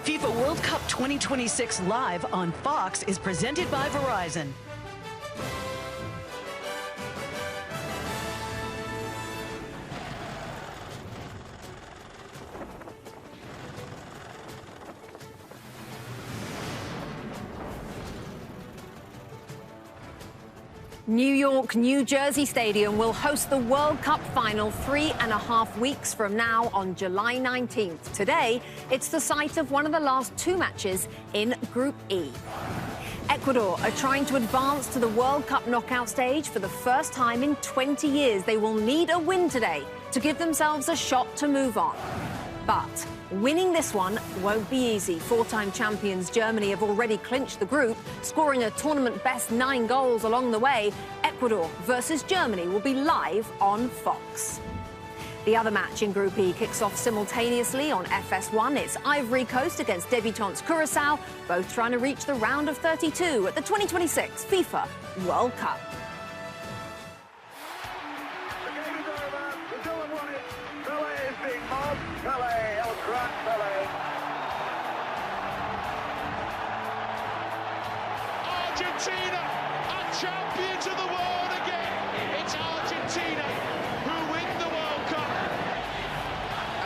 FIFA World Cup 2026 Live on Fox is presented by Verizon. New York, New Jersey Stadium will host the World Cup final 3.5 weeks from now on July 19th. Today, it's the site of one of the last two matches in Group E. Ecuador are trying to advance to the World Cup knockout stage for the first time in 20 years. They will need a win today to give themselves a shot to move on. But winning this one won't be easy. Four-time champions Germany have already clinched the group, scoring a tournament-best 9 goals along the way. Ecuador versus Germany will be live on Fox. The other match in Group E kicks off simultaneously on FS1. It's Ivory Coast against debutants Curaçao, both trying to reach the round of 32 at the 2026 FIFA World Cup. Argentina are champions of the world again. It's Argentina who win the World Cup.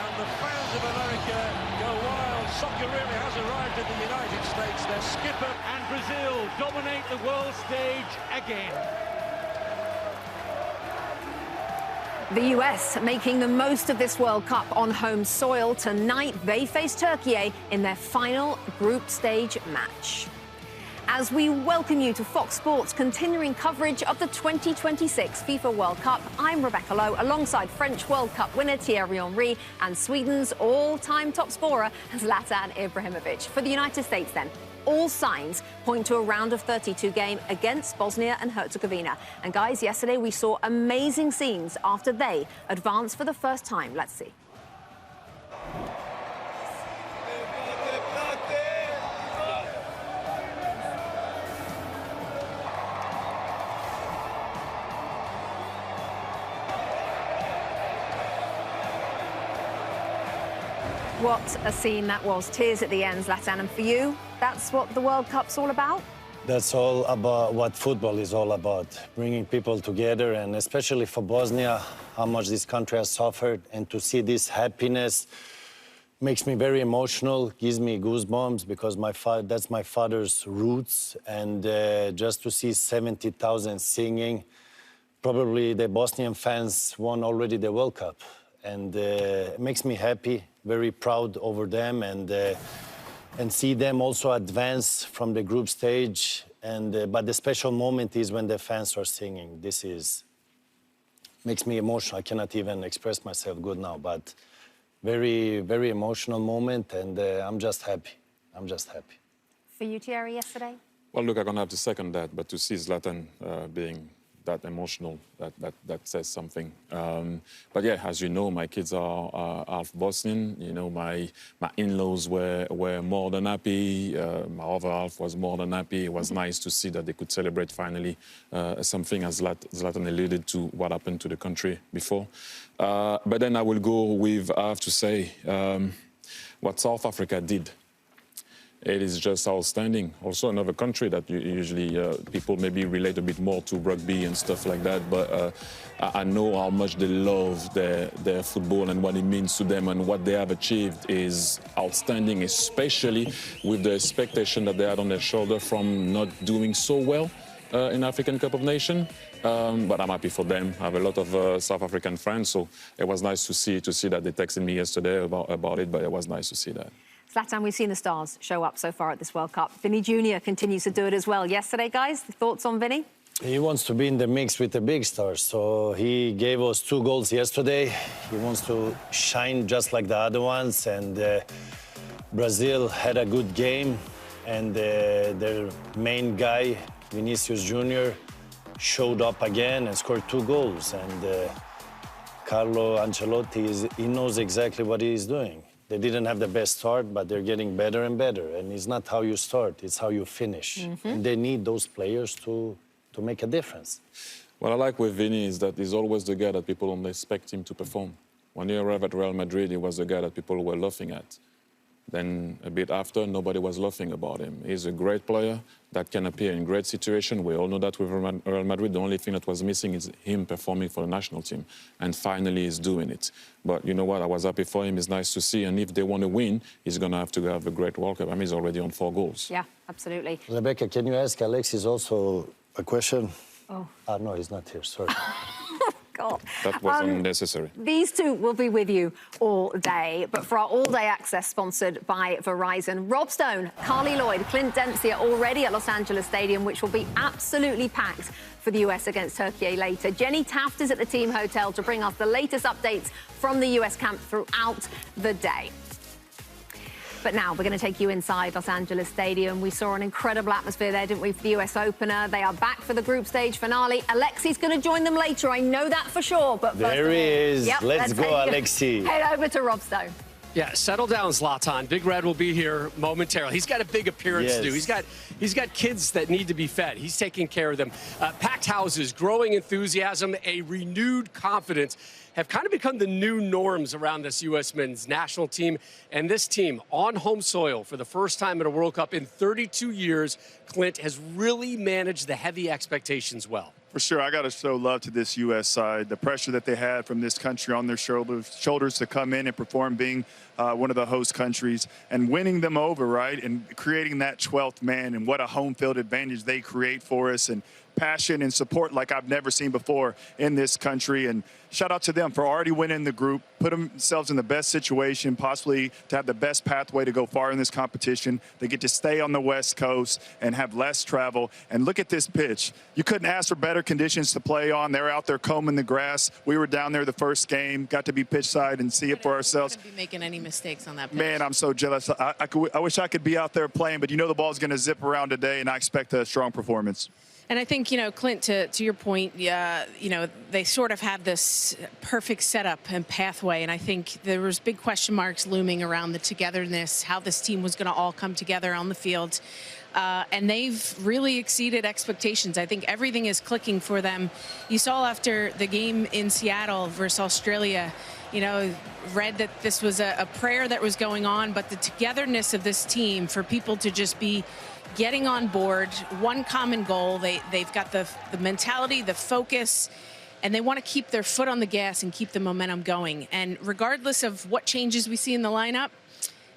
And the fans of America go wild. Soccer really has arrived in the United States. Their skipper And Brazil dominate the world stage again. The US making the most of this World Cup on home soil. Tonight, they face Turkey in their final group stage match. As we welcome you to Fox Sports' continuing coverage of the 2026 FIFA World Cup, I'm Rebecca Lowe, alongside French World Cup winner Thierry Henry and Sweden's all-time top scorer Zlatan Ibrahimovic. For the United States, then, all signs point to a round of 32 game against Bosnia and Herzegovina. And guys, yesterday we saw amazing scenes after they advanced for the first time. Let's see. What a scene that was. Tears at the end, Zlatan. And for you, that's what the World Cup's all about? That's all about what football is all about, bringing people together, and especially for Bosnia, how much this country has suffered, and to see this happiness makes me very emotional, gives me goosebumps, because that's my father's roots, and just to see 70,000 singing, probably the Bosnian fans won already the World Cup, and it makes me happy, very proud over them, and see them also advance from the group stage. But the special moment is when the fans are singing. Makes me emotional. I cannot even express myself good now, but very, very emotional moment, and I'm just happy. I'm just happy. For you, Thierry, yesterday? Well, look, I'm going to have to second that, but to see Zlatan being that emotional, that says something. But yeah, as you know, my kids are half Bosnian. You know, my in-laws were more than happy. My other half was more than happy. It was nice to see that they could celebrate finally something, as Zlatan alluded to, what happened to the country before. But then I will go with, I have to say, what South Africa did. It is just outstanding. Also another country that usually people maybe relate a bit more to rugby and stuff like that, but I know how much they love their football and what it means to them, and what they have achieved is outstanding, especially with the expectation that they had on their shoulder from not doing so well in African Cup of Nations. But I'm happy for them. I have a lot of South African friends, so it was nice to see that. They texted me yesterday about it, but it was nice to see that. Zlatan, we've seen the stars show up so far at this World Cup. Vinny Jr. continues to do it as well. Yesterday, guys, thoughts on Vinny? He wants to be in the mix with the big stars, so he gave us 2 goals yesterday. He wants to shine just like the other ones, and Brazil had a good game, and their main guy, Vinicius Jr., showed up again and scored 2 goals, and Carlo Ancelotti, he knows exactly what he is doing. They didn't have the best start, but they're getting better and better. And it's not how you start, it's how you finish. And they need those players to make a difference. What I like with Vinny is that he's always the guy that people don't expect him to perform. When he arrived at Real Madrid, he was the guy that people were laughing at. Then a bit after, nobody was laughing about him. He's a great player that can appear in great situations. We all know that with Real Madrid, the only thing that was missing is him performing for the national team. And finally, he's doing it. But you know what? I was happy for him. It's nice to see. And if they want to win, he's going to have a great World Cup. I mean, he's already on 4 goals. Yeah, absolutely. Rebecca, can you ask Alexis also a question? Oh. No, he's not here. Sorry. God. That was unnecessary. These two will be with you all day. But for our all-day access, sponsored by Verizon, Rob Stone, Carly Lloyd, Clint Dempsey are already at Los Angeles Stadium, which will be absolutely packed for the US against Turkey later. Jenny Taft is at the team hotel to bring us the latest updates from the US camp throughout the day. But now we're going to take you inside Los Angeles Stadium. We saw an incredible atmosphere there, didn't we, for the US opener? They are back for the group stage finale. Alexi's going to join them later. I know that for sure. But there he is. Yep, let's go, Alexi. Head over to Rob Stone. Yeah, settle down, Zlatan. Big Red will be here momentarily. He's got a big appearance to do. He's got kids that need to be fed. He's taking care of them. Packed houses, growing enthusiasm, a renewed confidence have kind of become the new norms around this U.S. men's national team. And this team on home soil for the first time at a World Cup in 32 years, Clint, has really managed the heavy expectations well. For sure, I got to show love to this U.S. side. The pressure that they had from this country on their shoulders to come in and perform, being one of the host countries and winning them over, right, and creating that 12th man, and what a home field advantage they create for us, and passion and support like I've never seen before in this country. And shout out to them for already winning the group, put themselves in the best situation possibly to have the best pathway to go far in this competition. They get to stay on the West Coast and have less travel. And look at this pitch. You couldn't ask for better conditions to play on. They're out there combing the grass. We were down there the first game, got to be pitch side and see it for ourselves. You couldn't be making any mistakes on that pitch. Man, I'm so jealous. I wish I could be out there playing, but you know the ball's going to zip around today, and I expect a strong performance. And I think, you know, Clint, to your point, you know, they sort of had this perfect setup and pathway. And I think there was big question marks looming around the togetherness, how this team was going to all come together on the field. And they've really exceeded expectations. I think everything is clicking for them. You saw after the game in Seattle versus Australia, you know, read that this was a prayer that was going on, but the togetherness of this team for people to just be getting on board, one common goal. They've got the mentality, the focus, and they want to keep their foot on the gas and keep the momentum going. And regardless of what changes we see in the lineup,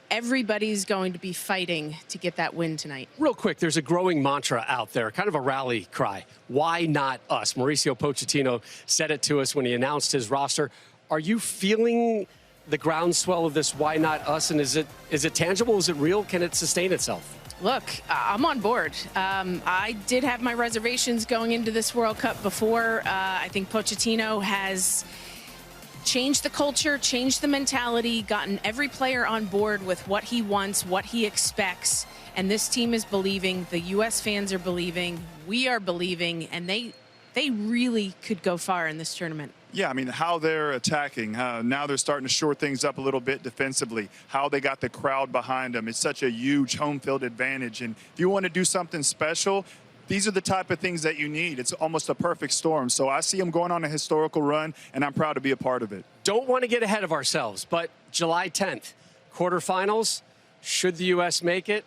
everybody's going to be fighting to get that win tonight. Real quick, there's a growing mantra out there, kind of a rally cry. Why not us? Mauricio Pochettino said it to us when he announced his roster. Are you feeling the groundswell of this why not us? And is it tangible? Is it real? Can it sustain itself? Look, I'm on board. I did have my reservations going into this World Cup before. I think Pochettino has changed the culture, changed the mentality, gotten every player on board with what he wants, what he expects. And this team is believing, the U.S. fans are believing, we are believing, and they really could go far in this tournament. Yeah, I mean, how they're attacking. Now they're starting to shore things up a little bit defensively. How they got the crowd behind them. It's such a huge home field advantage. And if you want to do something special, these are the type of things that you need. It's almost a perfect storm. So I see them going on a historical run, and I'm proud to be a part of it. Don't want to get ahead of ourselves, but July 10th, quarterfinals, should the U.S. make it?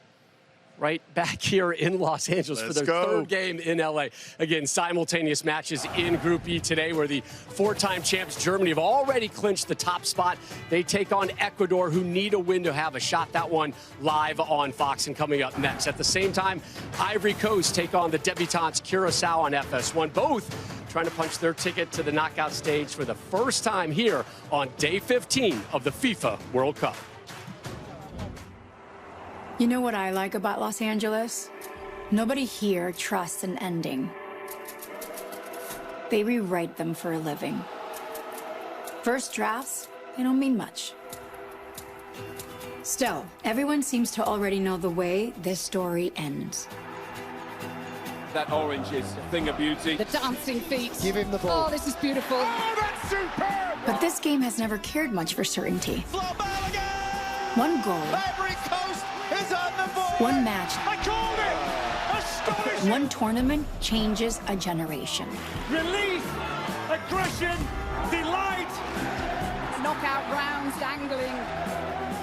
Right back here in Los Angeles for their third game in L.A. Again, simultaneous matches in Group E today where the four-time champs Germany have already clinched the top spot. They take on Ecuador, who need a win to have a shot. That one live on Fox and coming up next. At the same time, Ivory Coast take on the debutantes Curaçao on FS1. Both trying to punch their ticket to the knockout stage for the first time here on day 15 of the FIFA World Cup. You know what I like about Los Angeles? Nobody here trusts an ending. They rewrite them for a living. First drafts, they don't mean much. Still, everyone seems to already know the way this story ends. That orange is a thing of beauty. The dancing feet. Give him the ball. Oh, this is beautiful. Oh, that's superb! But this game has never cared much for certainty. One goal. Ivory Coast is on the board. One match. I called it. Astonishing. One tournament changes a generation. Relief, aggression, delight. Knockout rounds dangling.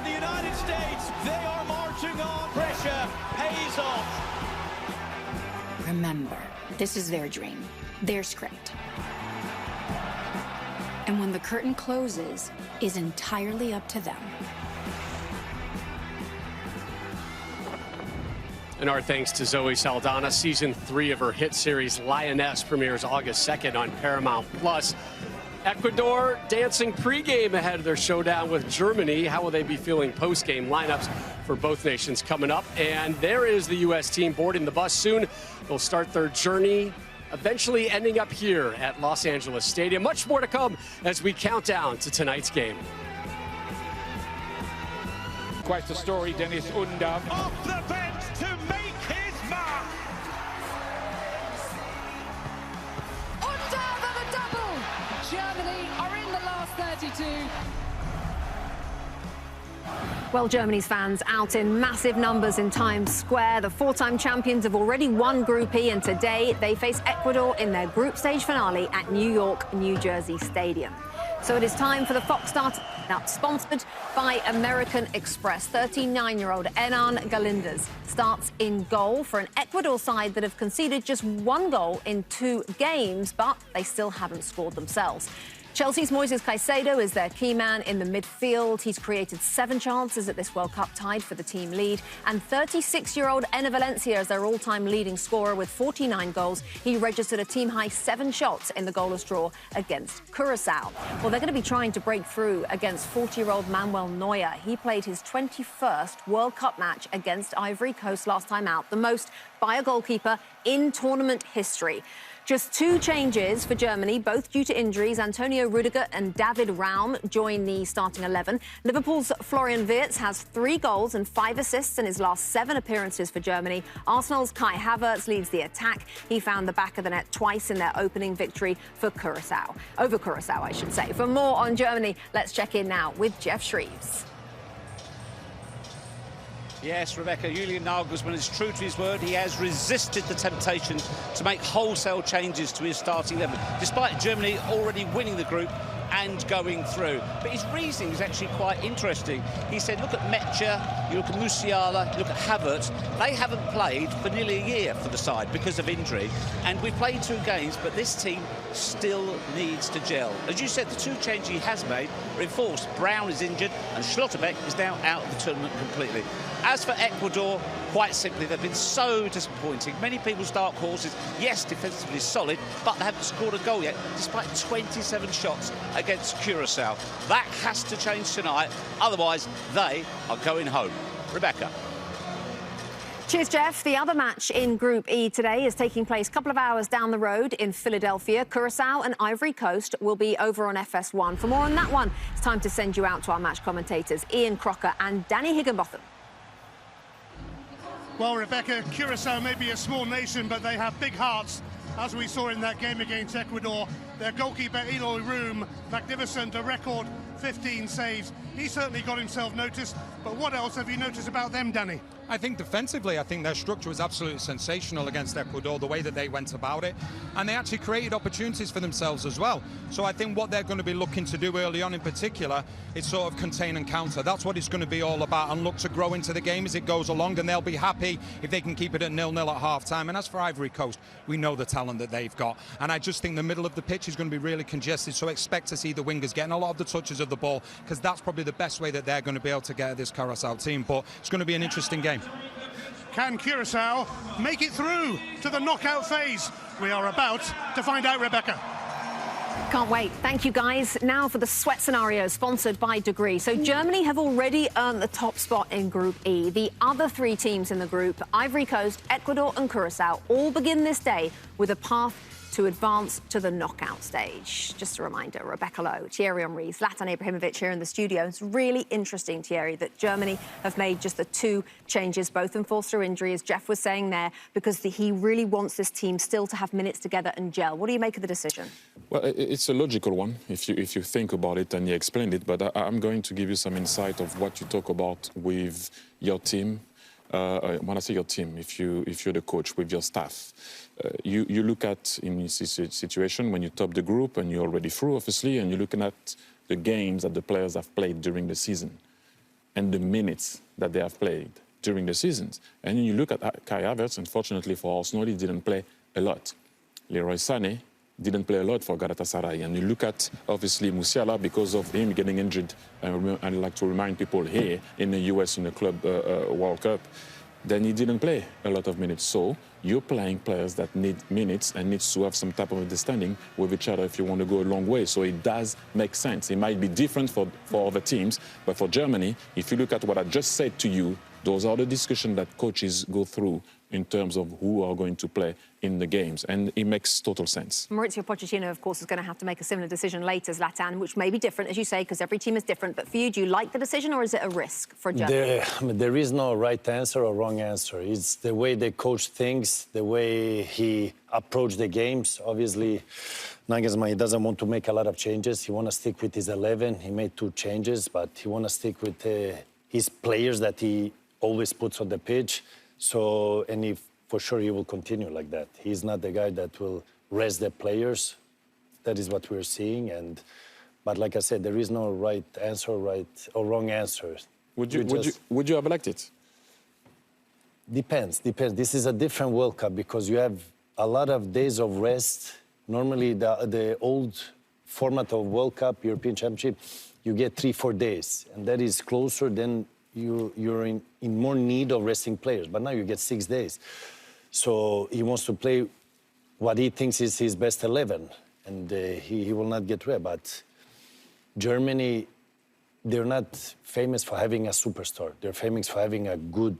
The United States States, they are marching on. Pressure pays off. Remember, this is their dream, their script. And when the curtain closes, is entirely up to them. And our thanks to Zoe Saldana. Season 3 of her hit series Lioness premieres August 2nd on Paramount+. Ecuador dancing pregame ahead of their showdown with Germany. How will they be feeling postgame? Lineups for both nations coming up. And there is the U.S. team boarding the bus soon. They'll start their journey, eventually ending up here at Los Angeles Stadium. Much more to come as we count down to tonight's game. Quite the story, Dennis Undav. Off the bench to make his mark. Undav and a double. Germany are in the last 32. Well, Germany's fans out in massive numbers in Times Square. The four-time champions have already won Group E, and today they face Ecuador in their group stage finale at New York, New Jersey Stadium. So it is time for the Fox Start, now sponsored by American Express. 39-year-old Hernan Galindez starts in goal for an Ecuador side that have conceded just one goal in 2 games, but they still haven't scored themselves. Chelsea's Moises Caicedo is their key man in the midfield. He's created 7 chances at this World Cup, tied for the team lead. And 36-year-old Enner Valencia is their all-time leading scorer with 49 goals. He registered a team-high 7 shots in the goalless draw against Curaçao. Well, they're going to be trying to break through against 40-year-old Manuel Neuer. He played his 21st World Cup match against Ivory Coast last time out, the most by a goalkeeper in tournament history. Just 2 changes for Germany, both due to injuries. Antonio Rudiger and David Raum join the starting 11. Liverpool's Florian Wirtz has 3 goals and 5 assists in his last 7 appearances for Germany. Arsenal's Kai Havertz leads the attack. He found the back of the net twice in their opening victory for Curaçao. Over Curaçao, I should say. For more on Germany, let's check in now with Jeff Shreves. Yes, Rebecca, Julian Nagelsmann is true to his word. He has resisted the temptation to make wholesale changes to his starting 11, despite Germany already winning the group and going through. But his reasoning is actually quite interesting. He said, look at Mecha, you look at Musiala, you look at Havertz. They haven't played for nearly a year for the side because of injury. And we've played 2 games, but this team still needs to gel. As you said, the 2 changes he has made reinforced. Brown is injured and Schlotterbeck is now out of the tournament completely. As for Ecuador, quite simply, they've been so disappointing. Many people's dark horses, yes, defensively solid, but they haven't scored a goal yet, despite 27 shots against Curaçao. That has to change tonight, otherwise they are going home. Rebecca. Cheers, Jeff. The other match in Group E today is taking place a couple of hours down the road in Philadelphia. Curaçao and Ivory Coast will be over on FS1. For more on that one, it's time to send you out to our match commentators, Ian Crocker and Danny Higginbotham. Well, Rebecca, Curaçao may be a small nation, but they have big hearts, as we saw in that game against Ecuador. Their goalkeeper, Eloy Room, magnificent, a record 15 saves. He certainly got himself noticed, but what else have you noticed about them, Danny? I think defensively, I think their structure was absolutely sensational against Ecuador, the way that they went about it. And they actually created opportunities for themselves as well. So I think what they're going to be looking to do early on in particular is sort of contain and counter. That's what it's going to be all about, and look to grow into the game as it goes along. And they'll be happy if they can keep it at 0-0 at half-time. And as for Ivory Coast, we know the talent that they've got. And I just think the middle of the pitch is going to be really congested. So expect to see the wingers getting a lot of the touches of the ball, because that's probably the best way that they're going to be able to get at this Curaçao team. But it's going to be an interesting game. Can Curaçao make it through to the knockout phase? We are about to find out, Rebecca. Can't wait. Thank you, guys. Now for the sweat scenario, sponsored by Degree. So Germany have already earned the top spot in Group E. The other 3 teams in the group, Ivory Coast, Ecuador and Curaçao, all begin this day with a path to advance to the knockout stage. Just a reminder, Rebecca Lowe, Thierry Henry, Zlatan Ibrahimovic here in the studio. It's really interesting, Thierry, that Germany have made just the 2 changes, both enforced through injury, as Jeff was saying there, because he really wants this team still to have minutes together and gel. What do you make of the decision? Well, it's a logical one if you think about it and you explained it, but I'm going to give you some insight of what you talk about with your team. When I say your team, if you're the coach, with your staff, you look at, in this situation, when you top the group and you're already through, obviously, and you're looking at the games that the players have played during the season. and the minutes that they have played during the seasons. And then you look at Kai Havertz, unfortunately for Arsenal, he didn't play a lot. Leroy Sané didn't play a lot for Galatasaray. And you look at, obviously, Musiala, because of him getting injured, and I'd like to remind people here in the US in the Club World Cup, then he didn't play a lot of minutes. So you're playing players that need minutes and needs to have some type of understanding with each other if you want to go a long way. So it does make sense. It might be different for other teams, but for Germany, if you look at what I just said to you, those are the discussions that coaches go through in terms of who are going to play in the games, and it makes total sense. Maurizio Pochettino, of course, is going to have to make a similar decision later, Zlatan, which may be different, as you say, because every team is different. But for you, do you like the decision, or is it a risk for Germany? There is no right answer or wrong answer. It's the way the coach thinks, the way he approached the games. Obviously, Nagelsmann, he doesn't want to make a lot of changes. He wants to stick with his 11. He made 2 changes, but he wants to stick with his players that he always puts on the pitch. So, and for sure he will continue like that. He's not the guy that will rest the players. That is what we're seeing. But like I said, there is no right answer, right or wrong answer. Would you have liked it? Depends. This is a different World Cup because you have a lot of days of rest. Normally, the old format of World Cup, European Championship, you get 3-4 days, and that is closer than you're in more need of resting players. But now you get 6 days. So he wants to play what he thinks is his best 11, and he will not get rid. But Germany, they're not famous for having a superstar. They're famous for having a good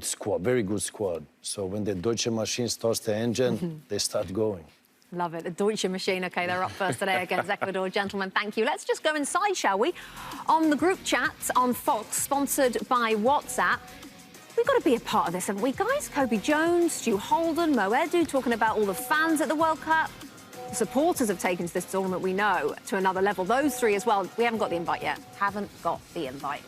squad, very good squad. So when the Deutsche Machine starts the engine, they start going. Love it. The Deutsche Machine. OK, they're up first today against Ecuador. Gentlemen, thank you. Let's just go inside, shall we? On the group chat on Fox, sponsored by WhatsApp. We've got to be a part of this, haven't we, guys? Kobe Jones, Stu Holden, Mo Edu, talking about all the fans at the World Cup. The supporters have taken this tournament, we know, to another level. Those 3 as well. We haven't got the invite yet. Haven't got the invite.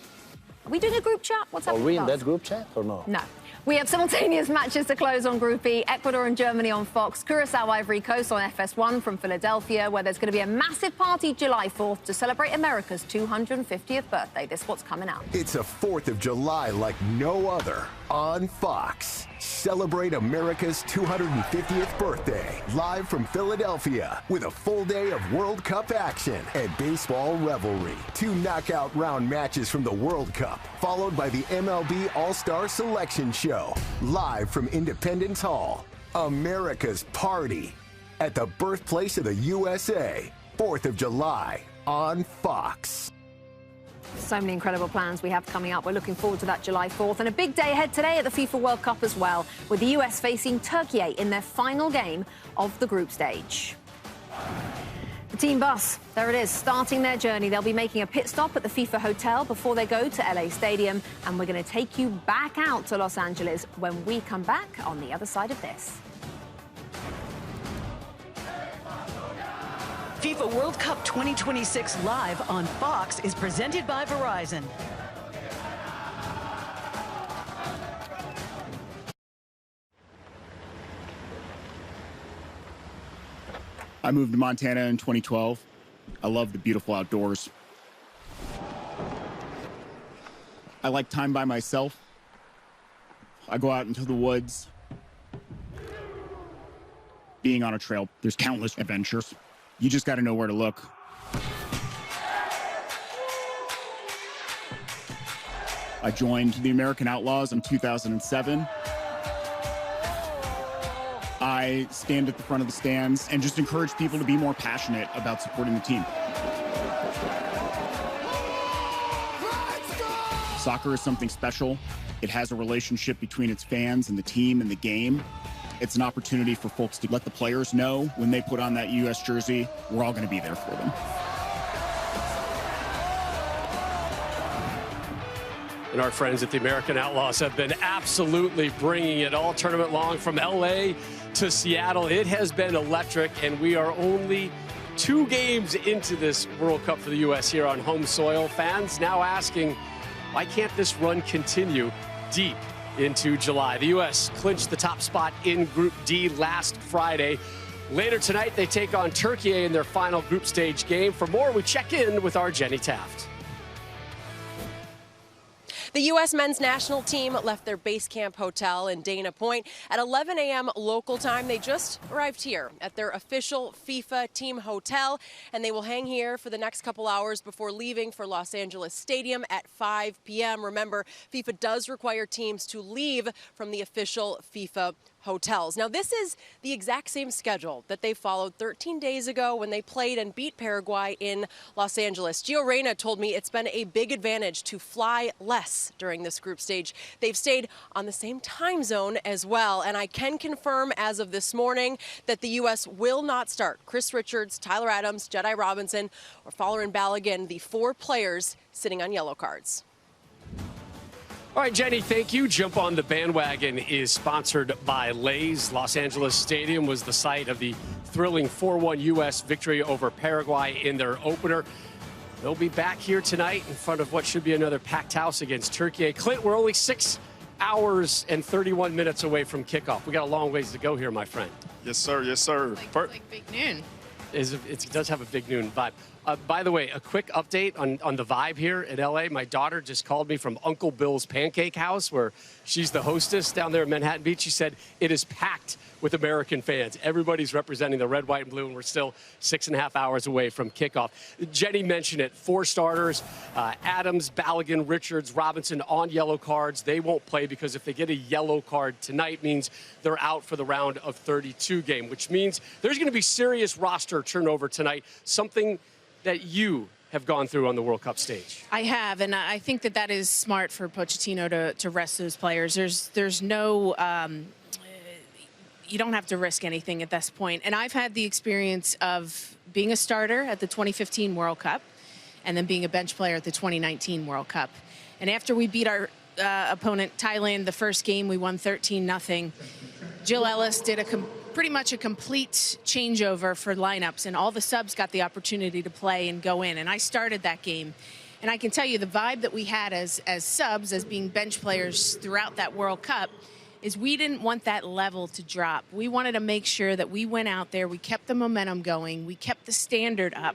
Are we doing a group chat? What's happening? Are we in that group chat or no? No. We have simultaneous matches to close on Group E. Ecuador and Germany on Fox. Curaçao, Ivory Coast on FS1 from Philadelphia, where there's going to be a massive party July 4th to celebrate America's 250th birthday. This is what's coming out. It's a 4th of July like no other on Fox. Celebrate America's 250th birthday live from Philadelphia with a full day of World Cup action and baseball revelry. 2 knockout round matches from the World Cup, followed by the MLB All-Star Selection Show, live from Independence Hall. America's party at the birthplace of the USA, 4th of July on Fox. So many incredible plans we have coming up. We're looking forward to that July 4th. And a big day ahead today at the FIFA World Cup as well, with the US facing Turkey in their final game of the group stage. The team bus, there it is, starting their journey. They'll be making a pit stop at the FIFA hotel before they go to LA Stadium. And we're going to take you back out to Los Angeles when we come back on the other side of this. FIFA World Cup 2026 live on Fox is presented by Verizon. I moved to Montana in 2012. I love the beautiful outdoors. I like time by myself. I go out into the woods. Being on a trail, there's countless adventures. You just got to know where to look. I joined the American Outlaws in 2007. I stand at the front of the stands and just encourage people to be more passionate about supporting the team. Soccer is something special. It has a relationship between its fans and the team and the game. It's an opportunity for folks to let the players know when they put on that U.S. jersey, we're all going to be there for them. And our friends at the American Outlaws have been absolutely bringing it all tournament long from L.A. to Seattle. It has been electric, and we are only 2 games into this World Cup for the U.S. here on home soil. Fans now asking, why can't this run continue deep into July? The U.S. clinched the top spot in Group D last Friday. Later tonight, they take on Turkey in their final group stage game. For more, we check in with our Jenny Taft. The U.S. men's national team left their base camp hotel in Dana Point at 11 a.m. local time. They just arrived here at their official FIFA team hotel, and they will hang here for the next couple hours before leaving for Los Angeles Stadium at 5 p.m. Remember, FIFA does require teams to leave from the official FIFA hotels. Now, this is the exact same schedule that they followed 13 days ago when they played and beat Paraguay in Los Angeles. Gio Reyna told me it's been a big advantage to fly less during this group stage. They've stayed on the same time zone as well, and I can confirm as of this morning that the U.S. will not start Chris Richards, Tyler Adams, Jedi Robinson, or Folarin Balogun, the 4 players sitting on yellow cards. All right, Jenny, thank you. Jump on the Bandwagon is sponsored by Lay's. Los Angeles Stadium was the site of the thrilling 4-1 U.S. victory over Paraguay in their opener. They'll be back here tonight in front of what should be another packed house against Turkey. Clint, we're only 6 hours and 31 minutes away from kickoff. We got a long ways to go here, my friend. Yes, sir. Yes, sir. Like big noon. It does have a big noon vibe. By the way, a quick update on the vibe here in L.A. My daughter just called me from Uncle Bill's Pancake House, where she's the hostess down there in Manhattan Beach. She said it is packed with American fans. Everybody's representing the red, white, and blue, and we're still 6.5 hours away from kickoff. Jenny mentioned it. 4 starters, Adams, Balogun, Richards, Robinson on yellow cards. They won't play because if they get a yellow card tonight means they're out for the round of 32 game, which means there's going to be serious roster turnover tonight, something that you have gone through on the World Cup stage. I have, and I think that is smart for Pochettino to rest those players. There's no, you don't have to risk anything at this point. And I've had the experience of being a starter at the 2015 World Cup and then being a bench player at the 2019 World Cup. And after we beat our opponent, Thailand, the first game, we won 13-0. Jill Ellis did pretty much a complete changeover for lineups, and all the subs got the opportunity to play and go in. And I started that game. And I can tell you the vibe that we had as subs, as being bench players throughout that World Cup, is we didn't want that level to drop. We wanted to make sure that we went out there, we kept the momentum going, we kept the standard up.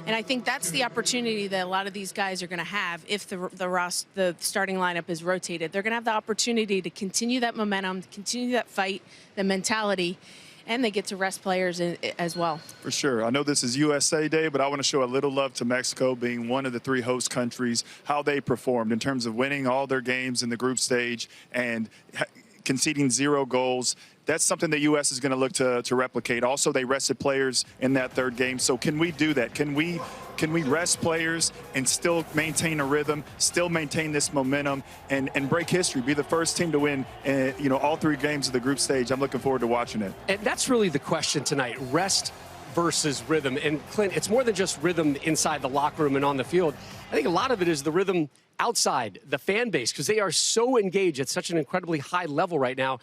And I think that's the opportunity that a lot of these guys are going to have if the starting lineup is rotated. They're going to have the opportunity to continue that momentum, to continue that fight, the mentality, and they get to rest players as well. For sure. I know this is USA Day, but I want to show a little love to Mexico, being one of the 3 host countries, how they performed in terms of winning all their games in the group stage and conceding 0 goals. That's something the U.S. is going to look to replicate. Also, they rested players in that 3rd game. So can we do that? Can we rest players and still maintain a rhythm, still maintain this momentum, and break history, be the first team to win all 3 games of the group stage? I'm looking forward to watching it. And that's really the question tonight, rest versus rhythm. And Clint, it's more than just rhythm inside the locker room and on the field. I think a lot of it is the rhythm outside, the fan base, because they are so engaged at such an incredibly high level right now.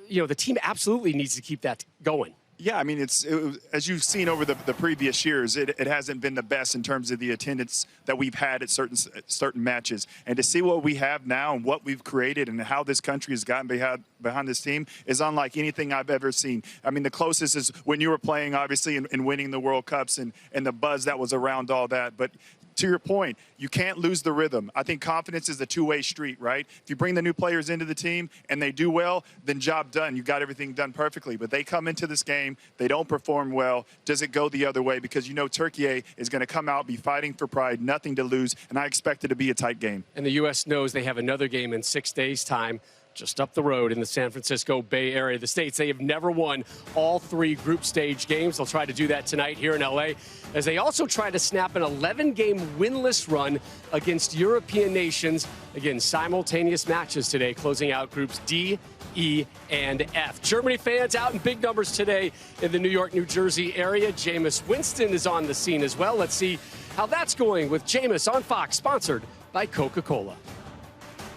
The team absolutely needs to keep that going. Yeah, I mean, as you've seen over the previous years, it hasn't been the best in terms of the attendance that we've had at certain matches. And to see what we have now and what we've created and how this country has gotten behind this team is unlike anything I've ever seen. I mean, the closest is when you were playing, obviously, and winning the World Cups and the buzz that was around all that. But to your point, you can't lose the rhythm. I think confidence is a 2-way street, right? If you bring the new players into the team and they do well, then job done. You got everything done perfectly. But they come into this game, they don't perform well. Does it go the other way? Because Turkey is going to come out, be fighting for pride, nothing to lose, and I expect it to be a tight game. And the U.S. knows they have another game in 6 days' time, just up the road in the San Francisco Bay Area. The States, they have never won all 3 group stage games. They'll try to do that tonight here in L.A., as they also try to snap an 11-game winless run against European nations. Again, simultaneous matches today, closing out groups D, E, and F. Germany fans out in big numbers today in the New York, New Jersey area. Jameis Winston is on the scene as well. Let's see how that's going with Jameis on Fox, sponsored by Coca-Cola.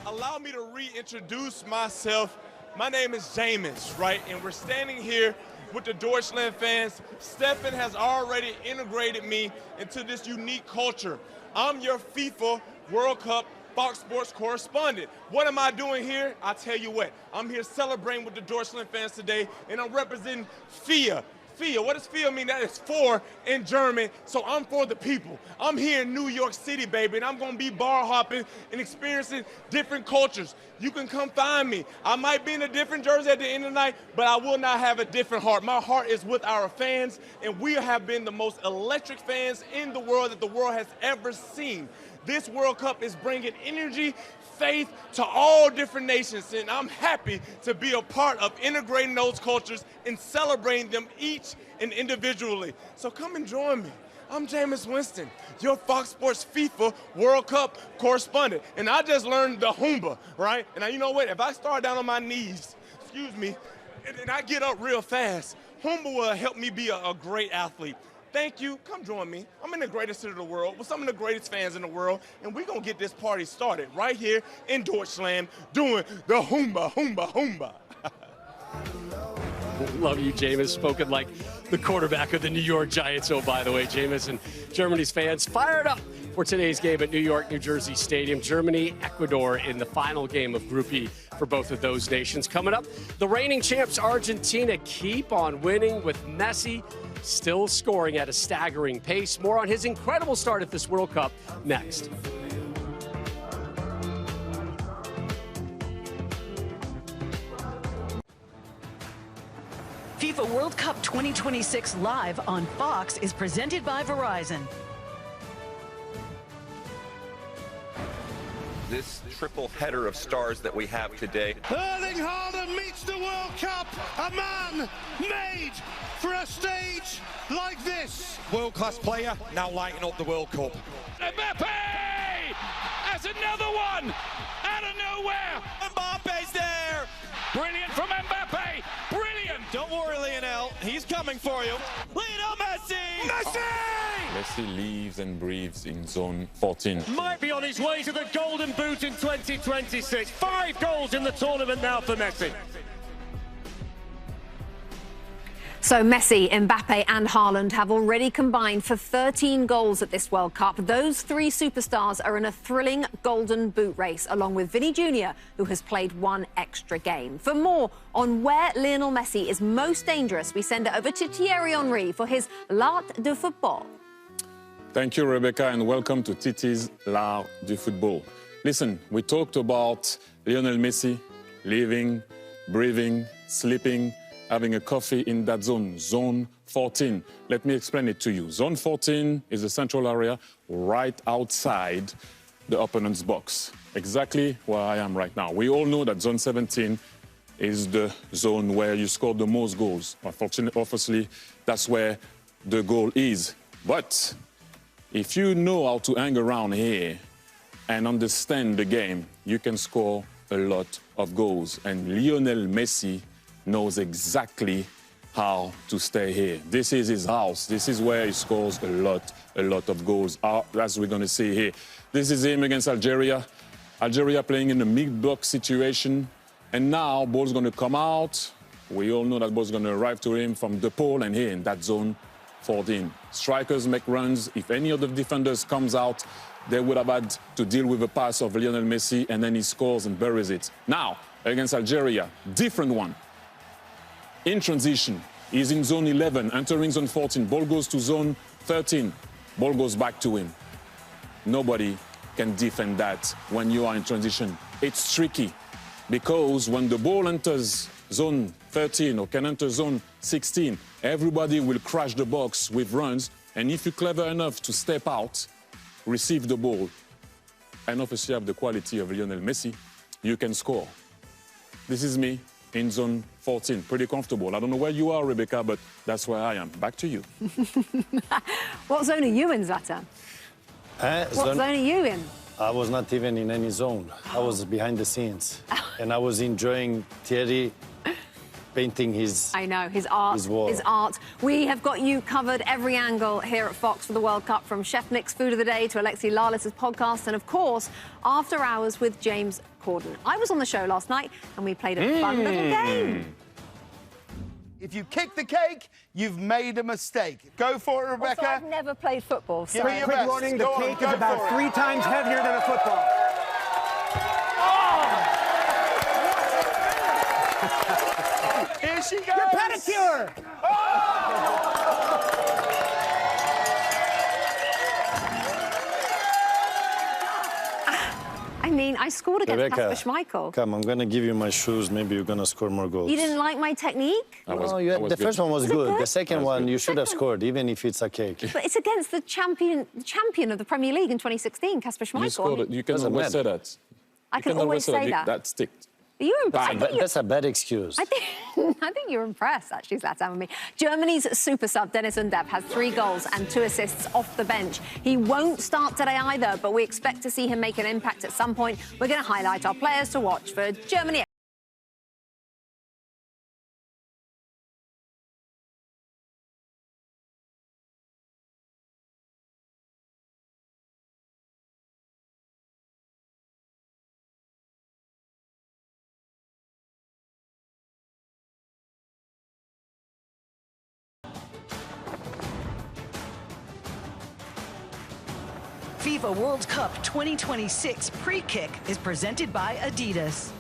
Allow me to reintroduce myself. My name is Jameis, right? And we're standing here with the Deutschland fans. Stefan has already integrated me into this unique culture. I'm your FIFA World Cup Fox Sports correspondent. What am I doing here? I'll tell you what. I'm here celebrating with the Deutschland fans today, and I'm representing FIA, FIA. What does FIA mean? That is for in German. So I'm for the people. I'm here in New York City, baby, and I'm going to be bar hopping and experiencing different cultures. You can come find me. I might be in a different jersey at the end of the night, but I will not have a different heart. My heart is with our fans, and we have been the most electric fans in the world that the world has ever seen. This World Cup is bringing energy, faith to all different nations, and I'm happy to be a part of integrating those cultures and celebrating them each and individually. So come and join me. I'm Jameis Winston, your Fox Sports FIFA World Cup correspondent, and I just learned the Humba, right? And you know what? If I start down on my knees, excuse me, and I get up real fast, Humba will help me be a great athlete. Thank you. Come join me. I'm in the greatest city of the world with some of the greatest fans in the world, and we're going to get this party started right here in Deutschland doing the Humba, Humba, Humba. Love you, Jameis. Spoken like the quarterback of the New York Giants. Oh, by the way, Jameis and Germany's fans fired up for today's game at New York, New Jersey Stadium. Germany, Ecuador in the final game of Group E for both of those nations. Coming up, the reigning champs Argentina keep on winning with Messi still scoring at a staggering pace. More on his incredible start at this World Cup next. FIFA World Cup 2026 live on Fox is presented by Verizon. This triple header of stars that we have today. Erling Haaland meets the World Cup, a man made for a stage like this. World-class player, now lighting up the World Cup. Mbappe has another one out of nowhere. Mbappe's there. Brilliant from Mbappe. Brilliant. Don't worry, Lionel. He's coming for you. Lionel Messi! Messi! Messi lives and breathes in zone 14. Might be on his way to the Golden Boot in 2026. 5 goals in the tournament now for Messi. So Messi, Mbappe and Haaland have already combined for 13 goals at this World Cup. Those three superstars are in a thrilling Golden Boot race, along with Vinny Jr., who has played one extra game. For more on where Lionel Messi is most dangerous, we send it over to Thierry Henry for his L'Art du Football. Thank you, Rebecca, and welcome to Titi's L'Art du Football. Listen, we talked about Lionel Messi living, breathing, sleeping, having a coffee in that zone, zone 14. Let me explain it to you. Zone 14 is a central area right outside the opponent's box, exactly where I am right now. We all know that zone 17 is the zone where you score the most goals. Unfortunately, obviously, that's where the goal is. But if you know how to hang around here and understand the game, you can score a lot of goals. And Lionel Messi knows exactly how to stay here. This is his house. This is where he scores a lot of goals, as we're going to see here. This is him against Algeria. Algeria playing in a mid-block situation. And now, ball's going to come out. We all know that ball's going to arrive to him from the pole and here in that zone 14. Strikers make runs. If any of the defenders comes out, they would have had to deal with a pass of Lionel Messi, and then he scores and buries it. Now, against Algeria, different one. In transition, he's in zone 11, entering zone 14. Ball goes to zone 13. Ball goes back to him. Nobody can defend that when you are in transition. It's tricky because when the ball enters zone 13 or can enter zone 16, everybody will crash the box with runs. And if you're clever enough to step out, receive the ball, and obviously have the quality of Lionel Messi, you can score. This is me in zone 14, pretty comfortable. I don't know where you are, Rebecca, but that's where I am. Back to you. What zone are you in, Zlatan? What zone are you in? I was not even in any zone. I was behind the scenes. And I was enjoying Thierry painting his I know, his art. His art. We have got you covered every angle here at Fox for the World Cup, from Chef Nick's Food of the Day to Alexi Lawless's podcast, and of course, After Hours with James Corden. I was on the show last night and we played a fun little game. If you kick the cake, you've made a mistake. Go for it, Rebecca. Also, I've never played football, so... Quick warning, the cake is about 3 times heavier than a football. Here she goes. Your pedicure! Oh! I mean, I scored against Rebecca, Kasper Schmeichel. Come, I'm going to give you my shoes. Maybe you're going to score more goals. You didn't like my technique? The first one was good. The second one, you should have scored, even if it's a cake. But it's against the champion of the Premier League in 2016, Kasper Schmeichel. You scored it. You can always say that. I can always say that. That sticked. That's a bad excuse. I think you're impressed, actually, Zlatan, with me. Germany's super sub, Dennis Undav, has 3 goals and 2 assists off the bench. He won't start today either, but we expect to see him make an impact at some point. We're going to highlight our players to watch for Germany. FIFA World Cup 2026 pre-kick is presented by Adidas.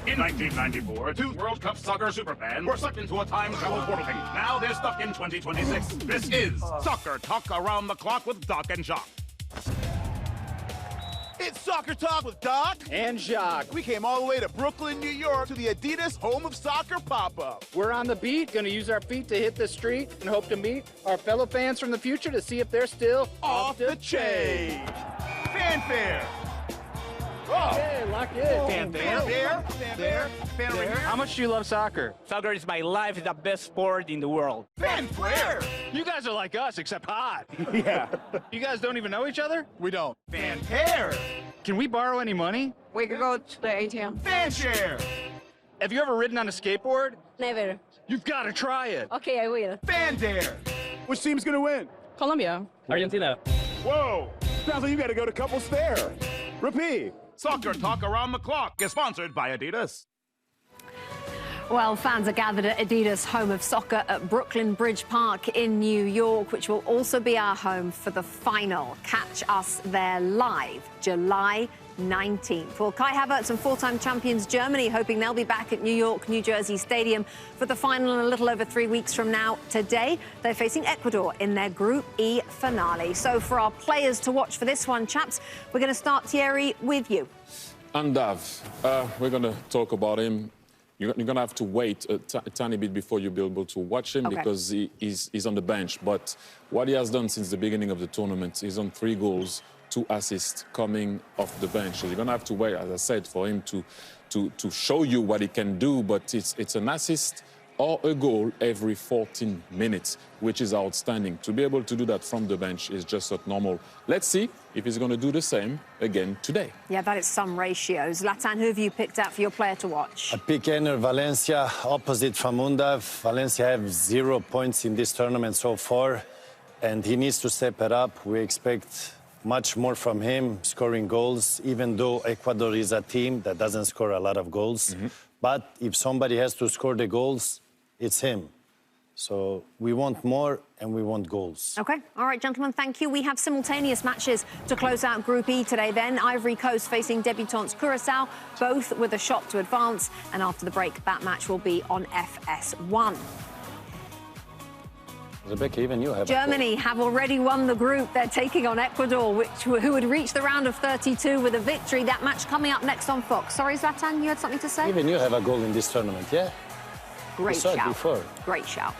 In 1994, 2 World Cup soccer superfans were sucked into a time travel portal thing. Now they're stuck in 2026. This is Soccer Talk Around the Clock with Doc and Jacques. It's Soccer Talk with Doc and Jacques. We came all the way to Brooklyn, New York, to the Adidas Home of Soccer pop-up. We're on the beat, going to use our feet to hit the street and hope to meet our fellow fans from the future to see if they're still off the chain. Fanfare. Oh. Okay, lock in. Fanfare. How much do you love soccer? Soccer is my life. It's the best sport in the world. Fanfare. You guys are like us, except hot. Yeah. You guys don't even know each other? We don't. Fanfare. Can we borrow any money? We could go to the ATM. Fanshare. Have you ever ridden on a skateboard? Never. You've got to try it. Okay, I will. Fandare. Which team's going to win? Colombia. Argentina. Whoa. Sounds like you got to go to couples there. Repeat. Soccer Talk Around the Clock is sponsored by Adidas. Well, fans are gathered at Adidas Home of Soccer at Brooklyn Bridge Park in New York, which will also be our home for the final. Catch us there live, July 19th. Well, Kai Havertz and 4-time champions Germany hoping they'll be back at New York, New Jersey Stadium for the final in a little over 3 weeks from now. Today, they're facing Ecuador in their Group E finale. So for our players to watch for this one, chaps, we're going to start, Thierry, with you. Undav, we're going to talk about him. You're going to have to wait a tiny bit before you'll be able to watch him because he's on the bench. But what he has done since the beginning of the tournament, he's on 3 goals, 2 assists coming off the bench. So you're going to have to wait, as I said, for him to show you what he can do. But it's an assist or a goal every 14 minutes, which is outstanding. To be able to do that from the bench is just not normal. Let's see if he's going to do the same again today. Yeah, that is some ratios. Zlatan, who have you picked out for your player to watch? I pick Ener Valencia, opposite from Undav. Valencia have 0 points in this tournament so far, and he needs to step it up. We expect much more from him, scoring goals, even though Ecuador is a team that doesn't score a lot of goals. But if somebody has to score the goals, it's him. So we want more and we want goals. OK. All right, gentlemen, thank you. We have simultaneous matches to close out Group E today then. Ivory Coast facing debutants Curaçao, both with a shot to advance. And after the break, that match will be on FS1. Rebecca, even you have Germany have already won the group. They're taking on Ecuador, who would reach the round of 32 with a victory. That match coming up next on Fox. Sorry, Zlatan, you had something to say? Even you have a goal in this tournament, yeah? Great we saw shout. It before. Great shout.